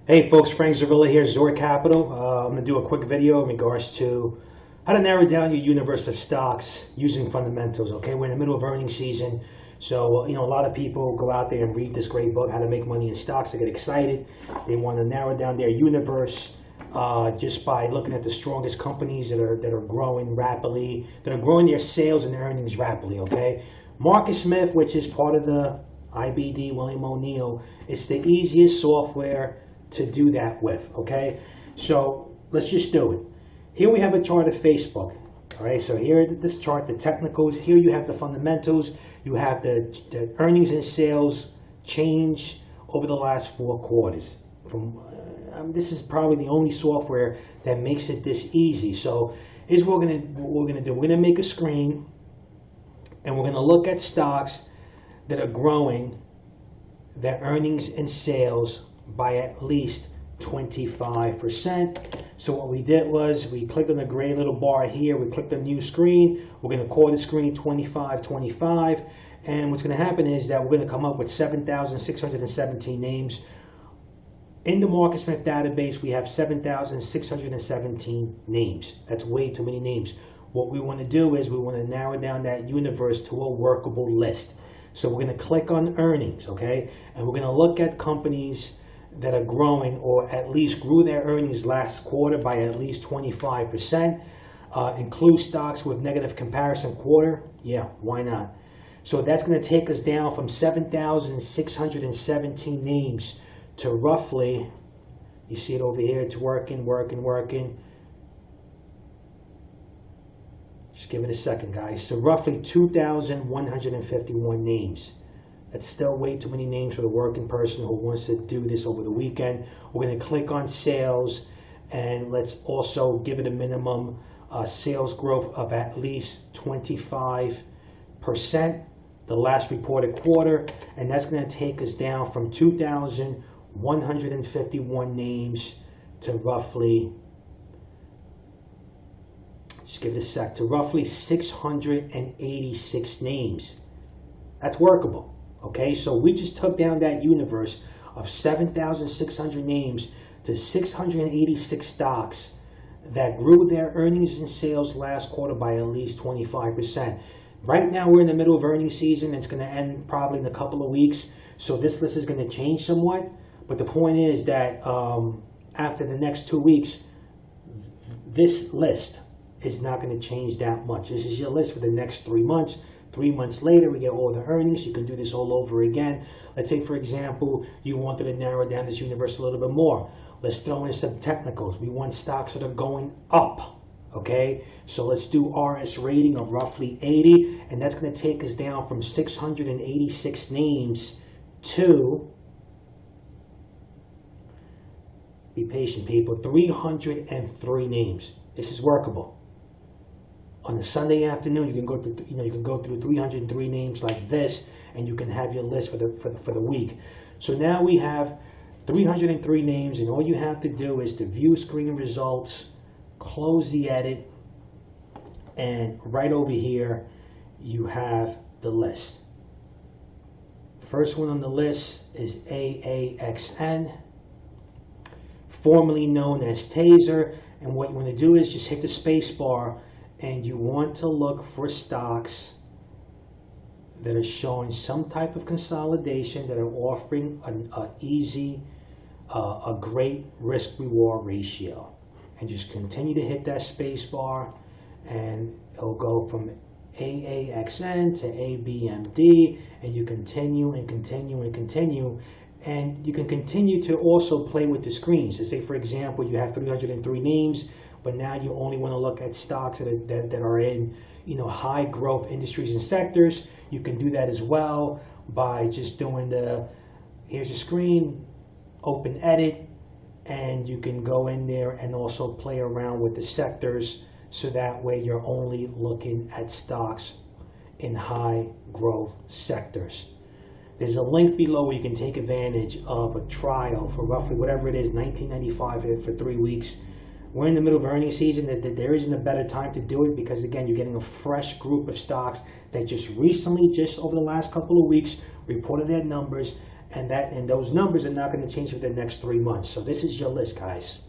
Hey folks, Frank Zorrilla here, Zor Capital. I'm going to do a quick video in regards to how to narrow down your universe of stocks using fundamentals. Okay, we're in the middle of earnings season, so a lot of people go out there and read this great book, How to Make Money in Stocks. They get excited. They want to narrow down their universe just by looking at the strongest companies that are growing rapidly, that are growing their sales and earnings rapidly. Okay, Marcus Smith, which is part of the IBD, William O'Neill, it's the easiest software to do that with. Okay, so let's just do it. Here we have a chart of Facebook. All right, so here this chart, the technicals. Here you have the fundamentals. You have the earnings and sales change over the last 4 quarters. This is probably the only software that makes it this easy. So here's what we're gonna do. We're gonna make a screen, and we're gonna look at stocks that are growing their earnings and sales by at least 25%. So what we did was we clicked on the gray little bar here. We clicked on new screen. We're going to call the screen 2525. And what's going to happen is that we're going to come up with 7,617 names. In the Marcus Smith database, we have 7,617 names. That's way too many names. What we want to do is we want to narrow down that universe to a workable list. So we're going to click on earnings, okay? And we're going to look at companies that are growing or at least grew their earnings last quarter by at least 25%. Include stocks with negative comparison quarter. Yeah, why not? So that's going to take us down from 7,617 names to roughly, you see it over here, it's working. Just give it a second, guys. So roughly 2,151 names. That's still way too many names for the working person who wants to do this over the weekend. We're going to click on sales, and let's also give it a minimum sales growth of at least 25%, the last reported quarter, and that's going to take us down from 2,151 names to roughly, just give it a sec, to roughly 686 names. That's workable. Okay, so we just took down that universe of 7,600 names to 686 stocks that grew their earnings and sales last quarter by at least 25%. Right now, we're in the middle of earnings season. It's going to end probably in a couple of weeks. So this list is going to change somewhat. But the point is that after the next 2 weeks, this list is not going to change that much. This is your list for the next 3 months. 3 months later, we get all the earnings. You can do this all over again. Let's say, for example, you wanted to narrow down this universe a little bit more. Let's throw in some technicals. We want stocks that are going up. Okay, so let's do RS rating of roughly 80, and that's going to take us down from 686 names to, be patient people, 303 names. This is workable. On a Sunday afternoon, you can go through, you can go through 303 names like this, and you can have your list for the week. So now we have 303 names, and all you have to do is to view screen results, close the edit, and right over here you have the list. First one on the list is AAXN, formerly known as Taser, and what you want to do is just hit the space bar, and you want to look for stocks that are showing some type of consolidation, that are offering a great risk-reward ratio. And just continue to hit that space bar, and it'll go from AAXN to ABMD, and you continue and continue and continue. And you can continue to also play with the screens. So say, for example, you have 303 names, but now you only want to look at stocks that are in, high growth industries and sectors. You can do that as well by just doing here's your screen, open edit, and you can go in there and also play around with the sectors, so that way you're only looking at stocks in high growth sectors. There's a link below where you can take advantage of a trial for roughly whatever it is, $19.95 for 3 weeks. We're in the middle of earnings season. There isn't a better time to do it because, again, you're getting a fresh group of stocks that just recently, just over the last couple of weeks, reported their numbers, and those numbers are not going to change for the next 3 months. So this is your list, guys.